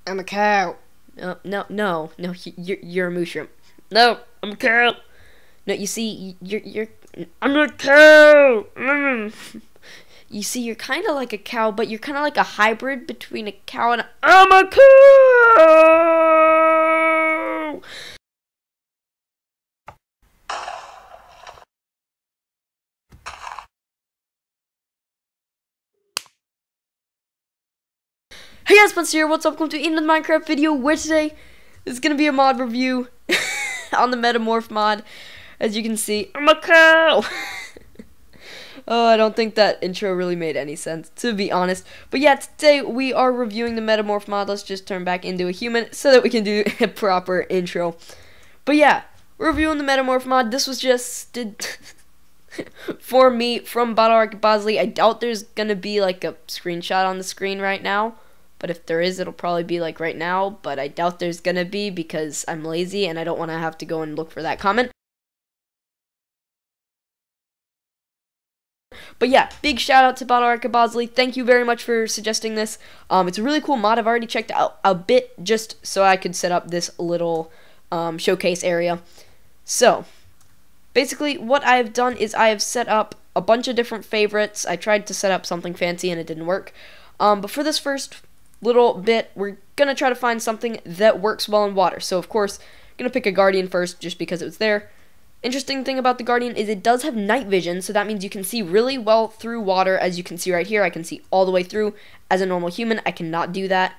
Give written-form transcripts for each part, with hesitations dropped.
I'm a cow. No, you're a moose shrimp. No, I'm a cow. No, you see, I'm a cow. You see, you're kind of like a cow, but you're kind of like a hybrid between a cow and I'm a cow. Hey guys, Punster here. What's up? Welcome to another Minecraft video. Where today is gonna be a mod review on the METAMORPH mod. As you can see, I'm a cow. Oh, I don't think that intro really made any sense, to be honest. But yeah, today we are reviewing the METAMORPH mod. Let's just turn back into a human so that we can do a proper intro. But yeah, we're reviewing the METAMORPH mod. This was just for me from Hypixel. I doubt there's gonna be like a screenshot on the screen right now. But if there is, it'll probably be like right now. But I doubt there's gonna be because I'm lazy and I don't want to have to go and look for that comment. But yeah, big shout out to Hypixel. Thank you very much for suggesting this. It's a really cool mod. I've already checked out a bit just so I could set up this little showcase area. So basically what I've done is I have set up a bunch of different favorites. I tried to set up something fancy and it didn't work. But for this first little bit, we're gonna try to find something that works well in water. So of course, I'm gonna pick a guardian first just because it was there. Interesting thing about the guardian is it does have night vision, so that means you can see really well through water. As you can see right here, I can see all the way through. As a normal human, I cannot do that.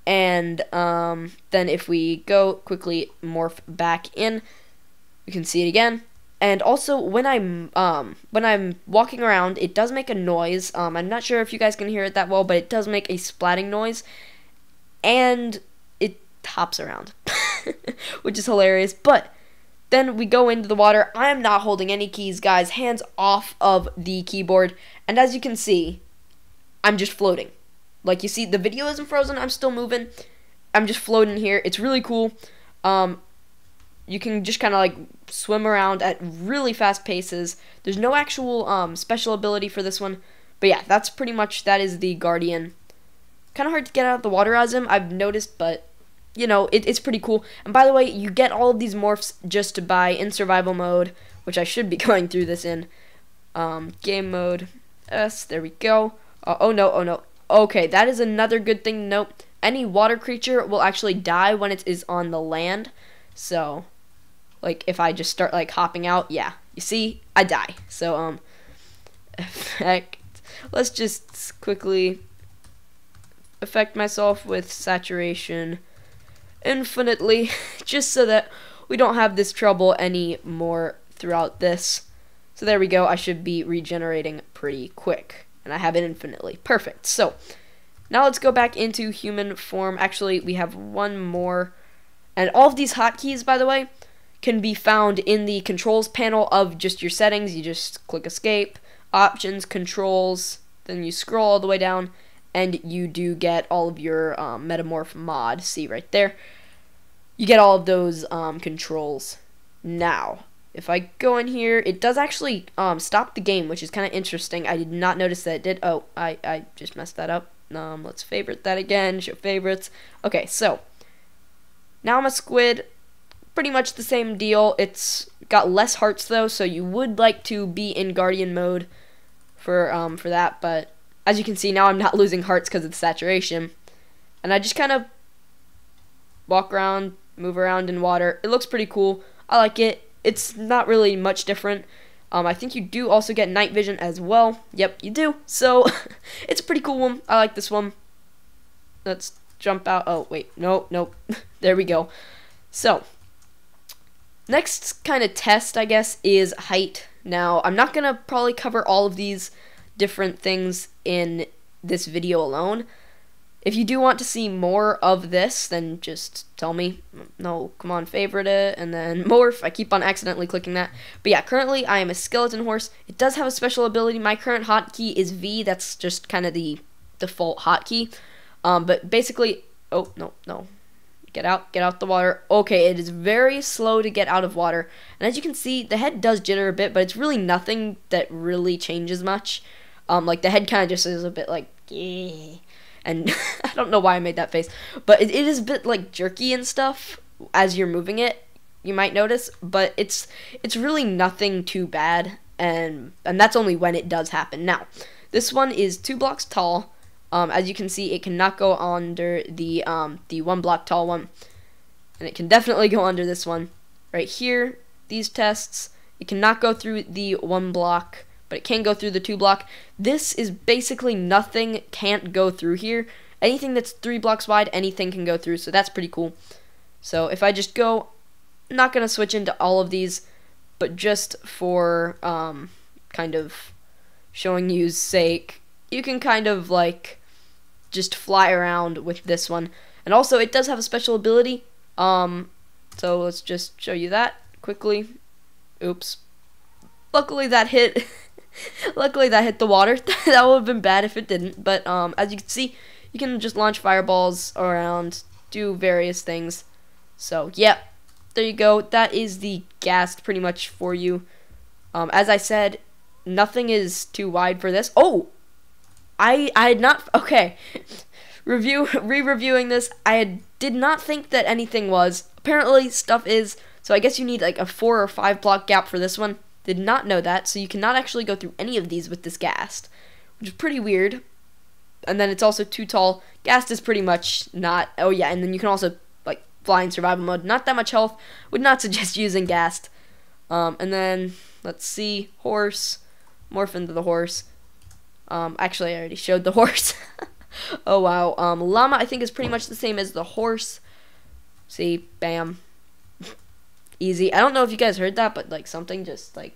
And then if we go quickly morph back in, you can see it again. And also when I'm walking around, it does make a noise. I'm not sure if you guys can hear it that well, but it does make a splatting noise, and it hops around, which is hilarious. But then we go into the water. I am not holding any keys, guys. Hands off of the keyboard. And as you can see, I'm just floating. Like you see, the video isn't frozen. I'm still moving. I'm just floating here. It's really cool. You can just kind of like swim around at really fast paces. There's no actual special ability for this one. But yeah, that's pretty much, that is the guardian. Kind of hard to get out of the water as him, I've noticed, but you know, it's pretty cool. And by the way, you get all of these morphs just by in survival mode, which I should be going through this in game mode. Yes, there we go. Oh no. Okay, that is another good thing to note. Any water creature will actually die when it is on the land. So like if I just start like hopping out, yeah, you see, I die. So effect, let's just quickly affect myself with saturation infinitely, just so that we don't have this trouble anymore throughout this. So there we go. I should be regenerating pretty quick, and I have it infinitely. Perfect. So now let's go back into human form. Actually, we have one more, and all of these hotkeys, by the way, can be found in the controls panel of just your settings. You just click escape, options, controls, then you scroll all the way down, and you do get all of your METAMORPH mod. See right there, you get all of those controls. Now if I go in here, it does actually stop the game, which is kind of interesting. I did not notice that it did. Oh, I just messed that up. Let's favorite that again, show favorites. Okay, so now I'm a squid. Pretty much the same deal. It's got less hearts though, so you would like to be in guardian mode for that. But as you can see, now I'm not losing hearts because of the saturation, and I just kind of walk around, move around in water. It looks pretty cool. I like it. It's not really much different. I think you do also get night vision as well. Yep, you do. So it's a pretty cool one. I like this one. Let's jump out. Oh wait, nope. There we go. So next kind of test, I guess, is height. Now, I'm not going to probably cover all of these different things in this video alone. If you do want to see more of this, then just tell me. No, come on, favorite it, and then morph. I keep on accidentally clicking that. But yeah, currently I am a skeleton horse. It does have a special ability. My current hotkey is V. That's just kind of the default hotkey. But basically, oh, no. Get out the water. Okay, it is very slow to get out of water. And as you can see, the head does jitter a bit, but it's really nothing that really changes much. Like the head kind of just is a bit like, yeah. and I don't know why I made that face, but it is a bit like jerky and stuff as you're moving it, you might notice, but it's really nothing too bad, and that's only when it does happen. Now, this one is 2 blocks tall. As you can see, it cannot go under the 1 block tall one, and it can definitely go under this one right here. These tests, it cannot go through the 1 block, but it can go through the 2 block. This is basically nothing can't go through here. Anything that's 3 blocks wide, anything can go through, so that's pretty cool. So if I just go, I'm not gonna switch into all of these, but just for kind of showing you's sake, you can kind of like just fly around with this one. And also it does have a special ability, so let's just show you that quickly. Oops, luckily that hit luckily that hit the water. That would have been bad if it didn't, but as you can see, you can just launch fireballs around, do various things. So yeah, there you go. That is the ghast pretty much for you. As I said, nothing is too wide for this. Oh, I had not, okay, re-reviewing this, did not think that anything was. Apparently stuff is, so I guess you need like a 4 or 5 block gap for this one. Did not know that, so you cannot actually go through any of these with this ghast, which is pretty weird. And then it's also too tall. Ghast is pretty much not, oh yeah, and then you can also like fly in survival mode. Not that much health, would not suggest using ghast. And then, let's see, horse, morph into the horse. Actually, I already showed the horse. Oh wow. Llama I think is pretty much the same as the horse. See, bam, easy. I don't know if you guys heard that, but like something just like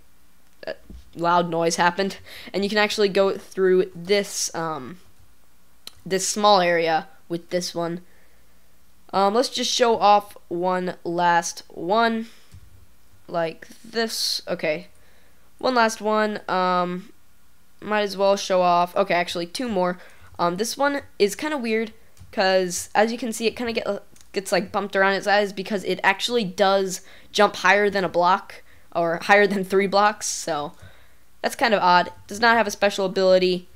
loud noise happened, and you can actually go through this this small area with this one. Let's just show off one last one like this. Okay, one last one. Might as well show off, okay, actually 2 more. This one is kind of weird because as you can see, it kind of gets like bumped around its eyes because it actually does jump higher than a block, or higher than 3 blocks, so that's kind of odd. It does not have a special ability.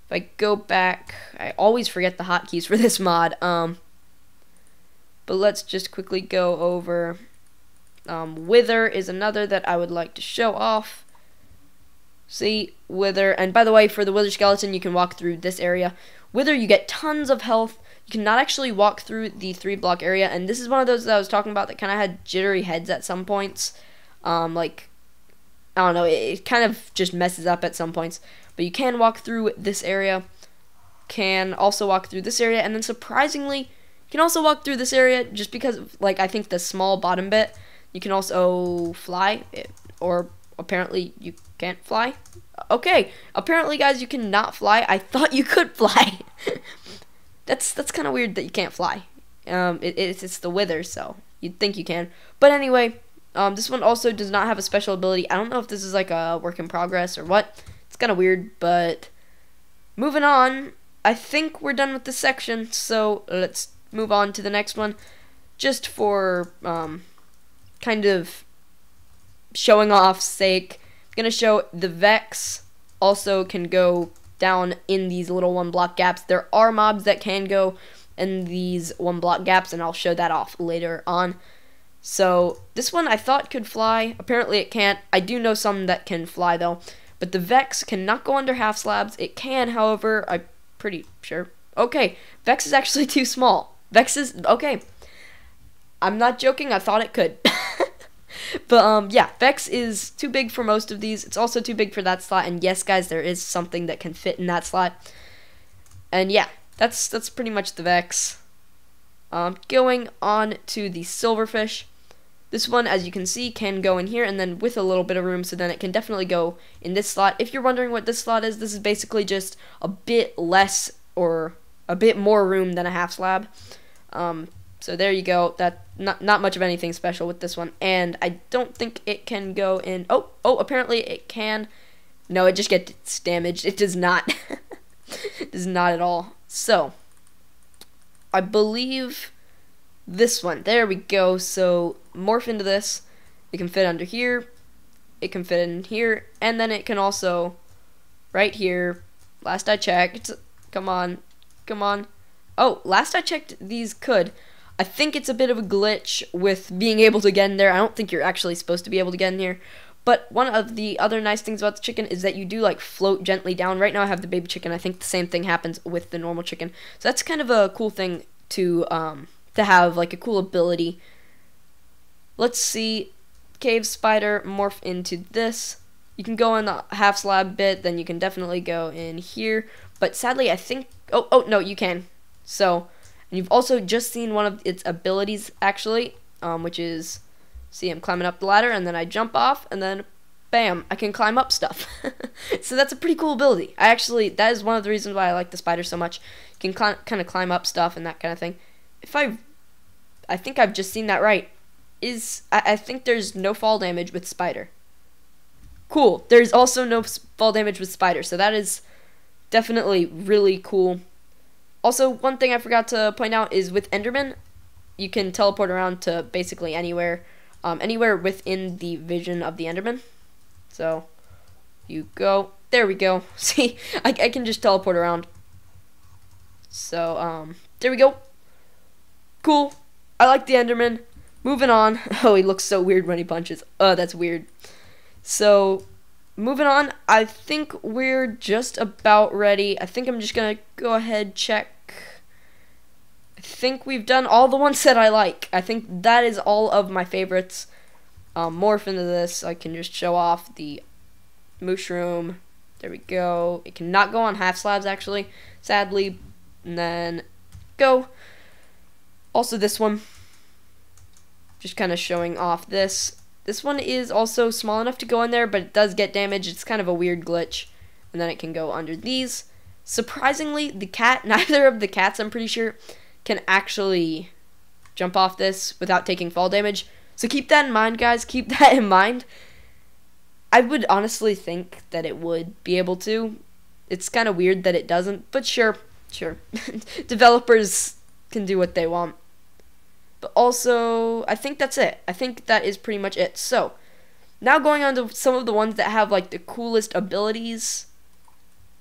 If I go back, I always forget the hotkeys for this mod, but let's just quickly go over. Wither is another that I would like to show off. See, Wither, and by the way, for the Wither skeleton, you can walk through this area. Wither, you get tons of health. You cannot actually walk through the 3 block area, and this is one of those that I was talking about that kind of had jittery heads at some points. Like, I don't know, it kind of just messes up at some points. But you can walk through this area, can also walk through this area, and then surprisingly, you can also walk through this area just because of, like, I think the small bottom bit. You can also fly, or apparently you can't fly. Okay, apparently guys, you cannot fly. I thought you could fly. that's kind of weird that you can't fly. It's the Wither, so you'd think you can. But anyway, this one also does not have a special ability. I don't know if this is like a work in progress or what. It's kind of weird, but moving on. I think we're done with this section, so let's move on to the next one. Just for kind of showing off sake, I'm gonna show the Vex also can go down in these little 1 block gaps. There are mobs that can go in these 1 block gaps, and I'll show that off later on. So this one I thought could fly. Apparently it can't. I do know some that can fly though, but the Vex cannot go under half slabs. It can, however, I'm pretty sure. Okay, Vex is actually too small. Vex is okay. I'm not joking. I thought it could. But yeah, Vex is too big for most of these. It's also too big for that slot, and yes guys, there is something that can fit in that slot. And yeah, that's pretty much the Vex. Going on to the Silverfish. This one, as you can see, can go in here, and then with a little bit of room, so then it can definitely go in this slot. If you're wondering what this slot is, this is basically just a bit less or a bit more room than a half slab. So there you go. That not much of anything special with this one, and I don't think it can go in. Oh, apparently it can. No, it just gets damaged. It does not. It does not at all. So I believe this one. There we go. So morph into this. It can fit under here. It can fit in here, and then it can also right here. Last I checked. Come on. Come on. Oh, last I checked, these could. I think it's a bit of a glitch with being able to get in there. I don't think you're actually supposed to be able to get in here. But one of the other nice things about the chicken is that you do like float gently down. Right now I have the baby chicken. I think the same thing happens with the normal chicken. So that's kind of a cool thing to have, like a cool ability. Let's see. Cave spider, morph into this. You can go in the half slab bit, then you can definitely go in here. But sadly, I think, oh no, you can. So, and you've also just seen one of its abilities actually, which is, see, I'm climbing up the ladder, and then I jump off, and then bam, I can climb up stuff. So that's a pretty cool ability. That is one of the reasons why I like the spider so much. You can kind of climb up stuff and that kind of thing. I think I've just seen that right. I think there's no fall damage with spider. Cool. There's also no fall damage with spider, so that is definitely really cool. Also, one thing I forgot to point out is with Enderman, you can teleport around to basically anywhere, anywhere within the vision of the Enderman. So, you go, there we go. See, I can just teleport around. So, there we go. Cool. I like the Enderman. Moving on. Oh, he looks so weird when he punches. Oh, that's weird. So, moving on. I think we're just about ready. I think I'm just going to go ahead, check. I think we've done all the ones that I like. I think that is all of my favorites. Morph into this. I can just show off the mushroom. There we go. It cannot go on half slabs, actually, sadly. And then go. Also, this one. Just kind of showing off this. This one is also small enough to go in there, but it does get damaged. It's kind of a weird glitch. And then it can go under these. Surprisingly, the cat, neither of the cats, I'm pretty sure, can actually jump off this without taking fall damage. So keep that in mind, guys. Keep that in mind. I would honestly think that it would be able to. It's kind of weird that it doesn't, but sure. Developers can do what they want. But also, I think that's it. I think that is pretty much it. So, now going on to some of the ones that have like the coolest abilities.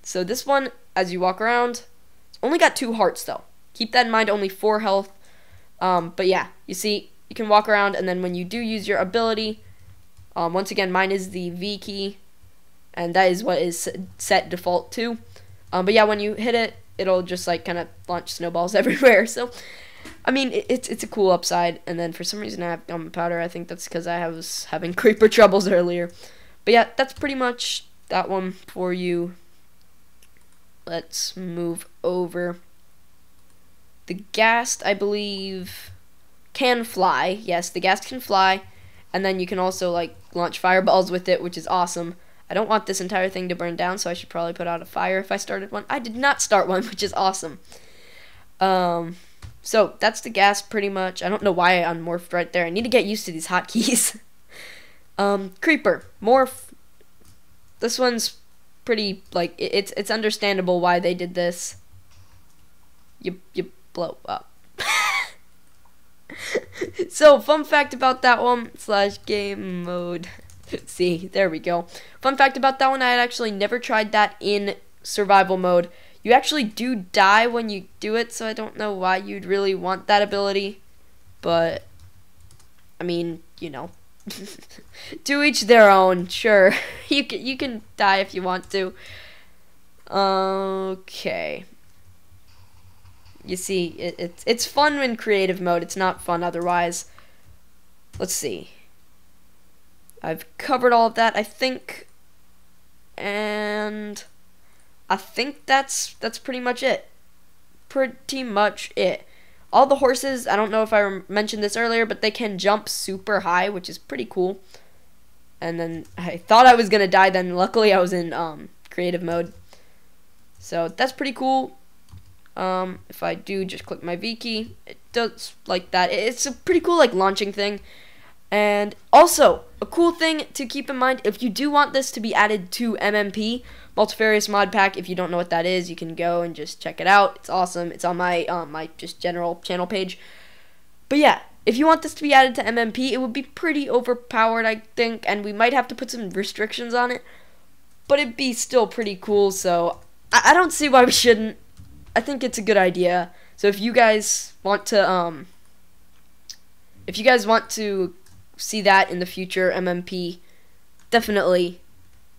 So this one, as you walk around, it's only got 2 hearts though. Keep that in mind, only 4 health. But yeah, you see, you can walk around, and then when you do use your ability, once again, mine is the V key, and that is what is set default to. But yeah, when you hit it, it'll just like kind of launch snowballs everywhere. So, I mean, it's a cool upside. And then for some reason I have gunpowder. I think that's because I was having creeper troubles earlier. But yeah, that's pretty much that one for you. Let's move over. The ghast, I believe, can fly. Yes, the ghast can fly. And then you can also like launch fireballs with it, which is awesome. I don't want this entire thing to burn down, so I should probably put out a fire if I started one. I did not start one, which is awesome. So that's the gas pretty much. I don't know why I unmorphed right there. I need to get used to these hotkeys. Creeper, morph. This one's pretty, like, it's understandable why they did this. You blow up. So, fun fact about that one, / game mode. See, there we go. Fun fact about that one, I had actually never tried that in survival mode. You actually do die when you do it, so I don't know why you'd really want that ability. But, I mean, you know. To each their own, sure. You can die if you want to. Okay. You see, it's fun in creative mode. It's not fun otherwise. Let's see. I've covered all of that, I think. And I think that's pretty much it. All the horses, I don't know if I mentioned this earlier, but they can jump super high, which is pretty cool. And then I thought I was going to die then. Luckily, I was in creative mode. So that's pretty cool. If I do just click my V key, it does like that. It's a pretty cool like launching thing. And also, a cool thing to keep in mind, if you do want this to be added to MMP, Multifarious Mod Pack, if you don't know what that is, you can go and just check it out. It's awesome. It's on my my just general channel page. But yeah, if you want this to be added to MMP, it would be pretty overpowered, I think, and we might have to put some restrictions on it. But it'd be still pretty cool, so I don't see why we shouldn't. I think it's a good idea. So if you guys want to see that in the future, MMP, definitely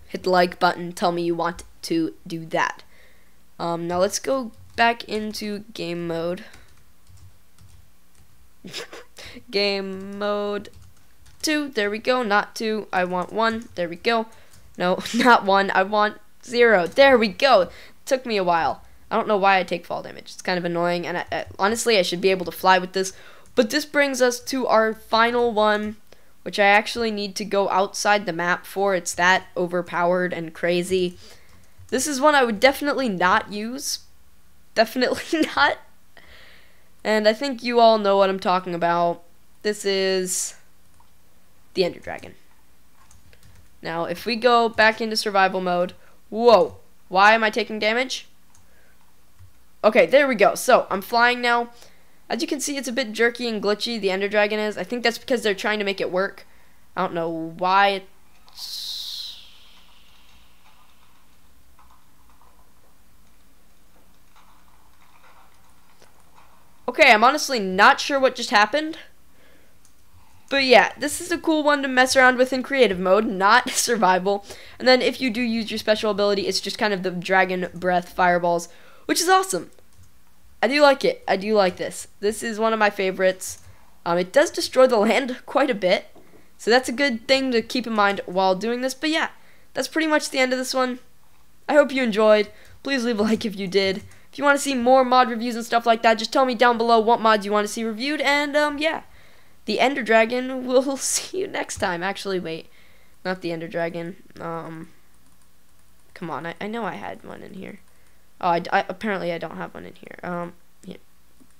hit the like button. Tell me you want to do that. Now let's go back into game mode. Game mode 2. There we go. Not 2. I want 1. There we go. No, not 1. I want 0. There we go. Took me a while. I don't know why I take fall damage. It's kind of annoying, and honestly, I should be able to fly with this. But this brings us to our final one, which I actually need to go outside the map for. It's that overpowered and crazy. This is one I would definitely not use. Definitely not. And I think you all know what I'm talking about. This is the Ender Dragon. Now, if we go back into survival mode, whoa, why am I taking damage? Okay, there we go. So, I'm flying now. As you can see, it's a bit jerky and glitchy, the Ender Dragon is. I think that's because they're trying to make it work. I don't know why it's... Okay, I'm honestly not sure what just happened. But yeah, this is a cool one to mess around with in creative mode, not survival. And then if you do use your special ability, it's just kind of the dragon breath fireballs, which is awesome. I do like it. I do like this. This is one of my favorites. It does destroy the land quite a bit, so that's a good thing to keep in mind while doing this. But yeah, that's pretty much the end of this one. I hope you enjoyed. Please leave a like if you did. If you want to see more mod reviews and stuff like that, just tell me down below what mods you want to see reviewed. And yeah, the Ender Dragon, we'll see you next time. Actually, wait, not the Ender Dragon. Come on, I know I had one in here. Oh, apparently I don't have one in here. Here.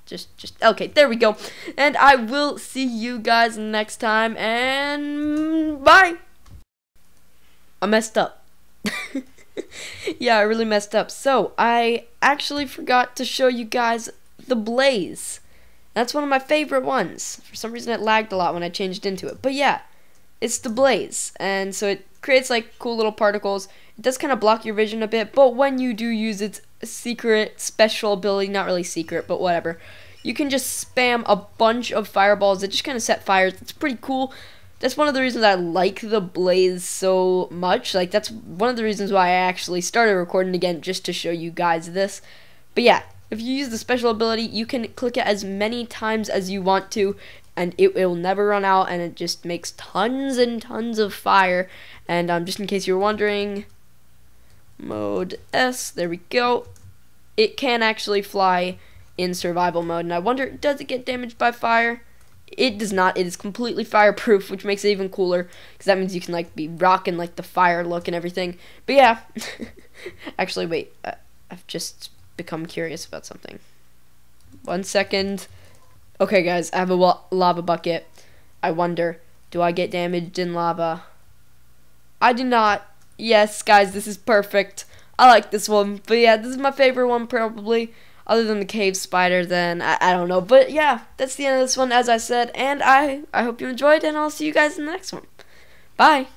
Just, okay, there we go. And I will see you guys next time, and bye! I messed up. Yeah, I really messed up. So, I actually forgot to show you guys the blaze. That's one of my favorite ones. For some reason it lagged a lot when I changed into it. But yeah, it's the blaze. And so it creates like cool little particles. It does kind of block your vision a bit, but when you do use its secret special ability, not really secret, but whatever, you can just spam a bunch of fireballs that just kind of set fires. It's pretty cool. That's one of the reasons I like the blaze so much. Like, that's one of the reasons why I actually started recording again, just to show you guys this. But yeah, if you use the special ability, you can click it as many times as you want to, and it will never run out, and it just makes tons and tons of fire. And just in case you were wondering, mode S, there we go. It can actually fly in survival mode, and I wonder, does it get damaged by fire? It does not. It is completely fireproof, which makes it even cooler, because that means you can like be rocking like the fire look and everything. But yeah, actually wait, I've just become curious about something. 1 second. Okay guys, I have a lava bucket. I wonder, do I get damaged in lava? I do not. Yes guys, this is perfect. I like this one. But yeah, this is my favorite one probably. Other than the cave spider, then I don't know. But yeah, that's the end of this one, as I said. And I hope you enjoyed, and I'll see you guys in the next one. Bye.